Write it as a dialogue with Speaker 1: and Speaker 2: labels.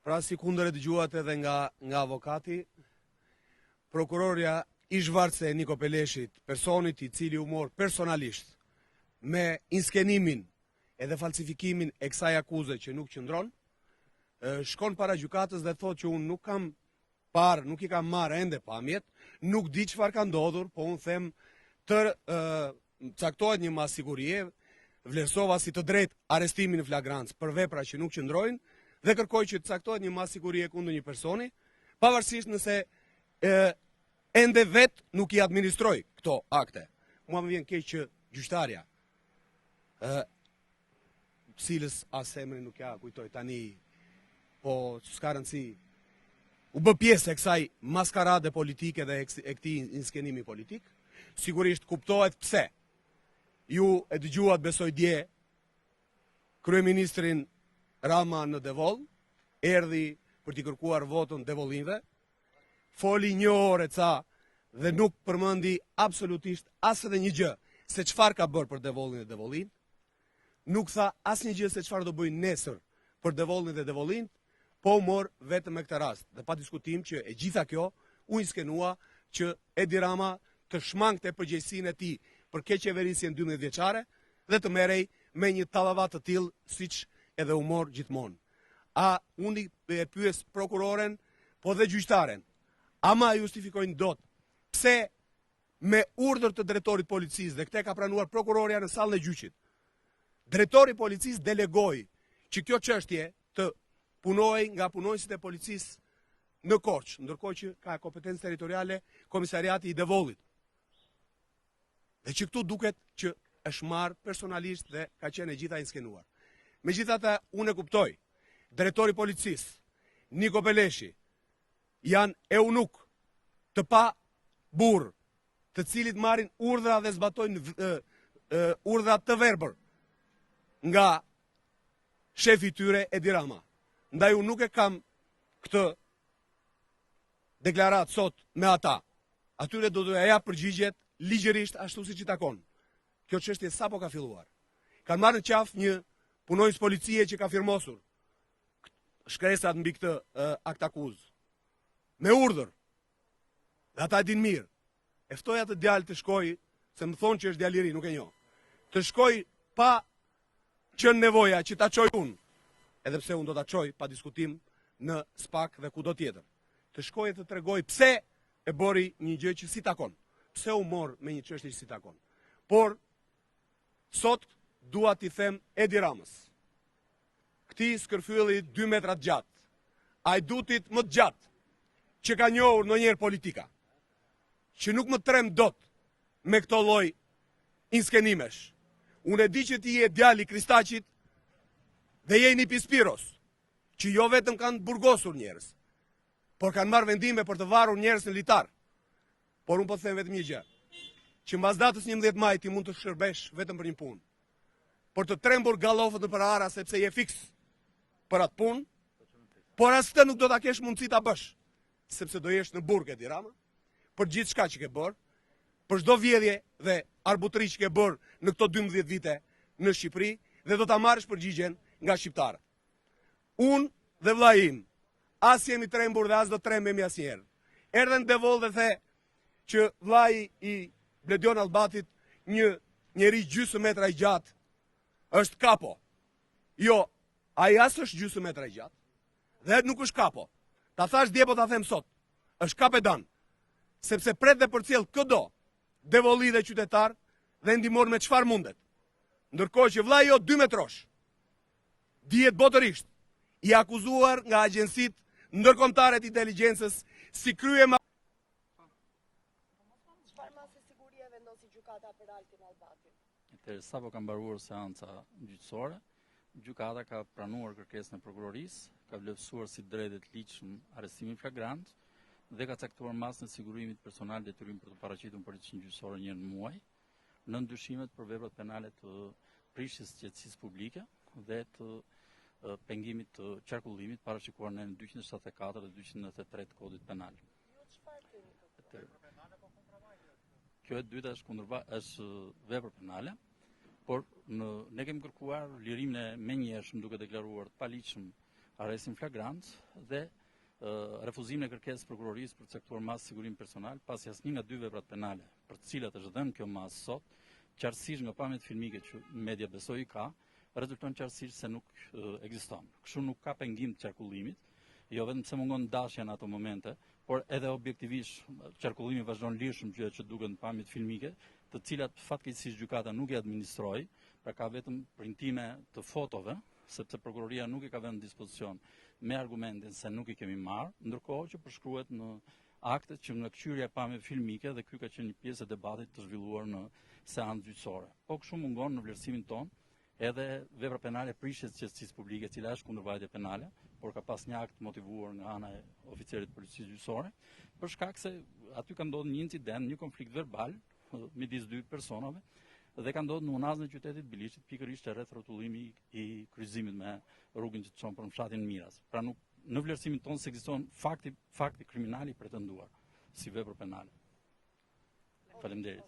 Speaker 1: Pra si kundër e dëgjuat edhe nga avokati, prokurorja i zhvarce Niko Peleshit, personit i cili u mor personalisht me inskenimin edhe falsifikimin e kësaj akuze që nuk qëndron, shkon para gjykatës dhe thot që unë nuk kam parë, nuk i kam marrë ende pamjet, nuk di çfarë ka ndodhur, po unë them të caktohet një masë sigurie, vlerësova si të drejtë arrestimin në flagrancë për vepra që nuk qëndrojnë dhe kërkoj që të caktohet një masë sigurie kundër një personi, pavarësisht nëse ende vetë nuk i administroj këto akte. Mua më vjen keq që gjyqtarja, cilës as emrin nuk ja kujtoj tani, po s'ka rëndësi, u bë pjesë e kësaj maskarade politike dhe e këtij inskenimi politik, sigurisht kuptohet pse. Ju e dëgjuat besoj dje kryeministrin Rama në Devoll, erdhi për t'i kërkuar votën devollinëve, foli një orë ca dhe nuk përmendi absolutisht as edhe një gjë se çfarë ka bërë për Devollin dhe Devollin, nuk tha asnjë gjë se çfarë do bëjnë nesër për Devollin dhe Devollin, po u mor vetëm me këtë rast. Dhe pa diskutim që e gjitha kjo u inskenua që Edi Rama të shmangte përgjegjësinë e tij për keqeverisjen 12 vjeçare dhe të merrej me një tallavat të tillë siç edhe u mor gjithmonë. A unë e pyes prokuroren, po dhe gjyqtaren, ama justifikojnë dot pse me urdhër të drejtorit policisë, dhe këtë ka pranuar prokurorja në sallën e gjyqit, drejtori i policisë delegoi që kjo çështje të punohej nga punonjësit e policisë në Korçë, ndërkohë që ka kompetencë territoriale komisariati i Devollit. Dhe që këtu duket që është marrë personalisht dhe ka qenë e gjitha inskenuar. Megjithatë, unë e kuptoj, drejtori i policisë, Niko Peleshi, janë eunuk të pa burr, të cilit marrin urdhra dhe zbatojnë urdhra të verbër nga shefi i tyre Edi Rama. Ndaj unë nuk e kam këtë deklarat sot me ata. Atyre do të jap përgjigjet ligjërisht ashtu siç i takon. Kjo çështje sapo ka filluar. Kanë marrë në qafë një punonjës policie që ka firmosur shkresat mbi këtë akt akuzë. Me urdhër. Dhe ata din mirë. E ftoj atë djalë të shkoj, se më thonë që është djalë i ri, nuk e njoh. Të shkoj pa qenë nevoja që ta çoj unë, edhe pse unë do ta çoj pa diskutim në SPAK dhe kudo tjetër. Të shkoj e të tregoj pse e bëri një gjë që si takon. Pse u mor me një çështje që si takon. Por sot dua t'i them Edi Ramës. Këtij skërfylli 2 metra të gjatë, ajdutit më të gjatë që ka njohur ndonjëherë politika, që nuk më trem dot me këto lloj inskenimesh. Unë e di që ti je djali i Kristaqit dhe je një Pispiros, që jo vetëm kanë burgosur njerëz, por kanë marrë vendime për të varur njerëz në litar. Por unë po të them vetëm një gjë, që mbas datës 11 maj ti mund të shërbesh vetëm për një punë. Por të trembur gallofët në përara sepse je fiks për atë punë, por as të nuk do ta kesh mundësi ta bësh, sepse do jesh në burg Edi Rama, për gjithë shka që ke bërë, për çdo vjedhje dhe arbutri që ke bërë në këto 12 vite në Shqipëri, dhe do ta marrësh përgjigjen nga shqiptarët. Unë dhe vllai im, as jemi trembur dhe as do trembemi asnjëherë. Erdhën në Devoll dhe the që vllai i Bledion Allbatit, një njeri gjysmë metra i gjatë, është kapo. Jo, ai as është gjysmë metra i gjatë, dhe nuk është kapo. Ta thash dje, po ta them sot, është kapedan, sepse pret dhe përcjell këdo devolli dhe qytetar dhe ndihmon me çfarë mundet. Ndërkohë që vllai jo 2 metrosh, dihet botërisht, i akuzuar nga agjensitë ndërkombëtare të inteligjencës si krye
Speaker 2: Sapo ka mbaruar seanca gjyqësore, gjykata ka pranuar kërkesën e prokurorisë, ka vlerësuar si drejtë të ligjshëm arrestimin flagrant dhe ka caktuar masën e sigurimit personal detyrim për të paraqitur në përgjithësinë gjyqësore një muaj në ndyshimet për veprat penale të prishjes së qetësisë publike dhe të pengimit të qarkullimit parashikuar në 274 dhe 293 të kodit penal. Kjo e dyta është vepër penale, por ne kemi kërkuar lirimin e menjëhershëm duke deklaruar të paligjshëm arrestin flagrant dhe refuzimin e kërkesës prokurorisë për të caktuar masë sigurimi personal, pasi asnjë nga dy veprat penale për të cilat është dhënë kjo masë sot, qartësisht nga pamjet filmike që media besoi ka, rezulton qartësisht se nuk ekziston. Kështu nuk ka pengim të qarkullimit, jo vetëm se mungon dashja në ato momente, por edhe objektivisht qarkullimi vazhdon lirshëm gjëra që duken në pamjet filmike, të cilat fatkeqësisht gjykata nuk i administroi, pra ka vetëm printime të fotove, sepse prokuroria nuk i ka vënë në dispozicion me argumentin se nuk i kemi marrë, ndërkohë që përshkruhet në aktet që nga kqyrja e pamjeve filmike dhe ky ka qenë një pjesë e debatit të zhvilluar në seancë gjyqësore. Po kështu mungon në vlerësimin ton edhe vepra penale prishjes së qetësisë publike, e cila është kundërvajtje penale, por ka pas një akt motivuar nga ana e oficerit të policisë gjyqësore, për shkak se aty ka ndodhur një incident, një konflikt verbal midis dy personave, dhe ka ndodhur në unazën e qytetit Bilishit, pikërisht rreth rrotullimi i kryqëzimit me rrugën që çon për fshatin Miras. Pra nuk në vlerësimin tonë se ekziston fakti kriminal i pretenduar si vepër penale. Faleminderit.